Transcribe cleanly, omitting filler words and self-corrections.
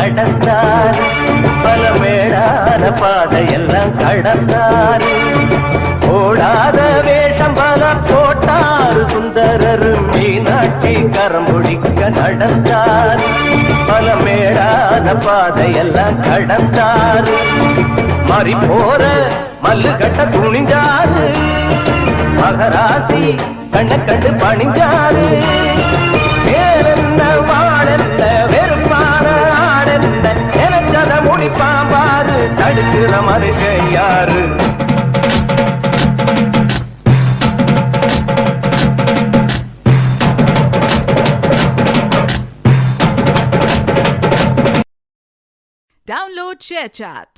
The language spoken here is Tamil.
நடந்தார், பல மேடான பாதையெல்லாம் கடந்தார். ஓடாத வேஷம் பல போட்டார் சுந்தரர், மீனாட்சி கரம் பிடிக்க நடந்தார், பல மேடான பாதையெல்லாம் கடந்தார். மாறி போற மல்லு கட்ட துணிஞ்சாரு, மகராசி கண்ண கண்டு பணிஞ்சாரு. வேறென்ன வாழென்ன வெறுப்பான ஆடென்ன, எனக்கத முடிப்பாம்பாரு, தடுக்கிற மனுஷன் யாரு? Download ShareChat.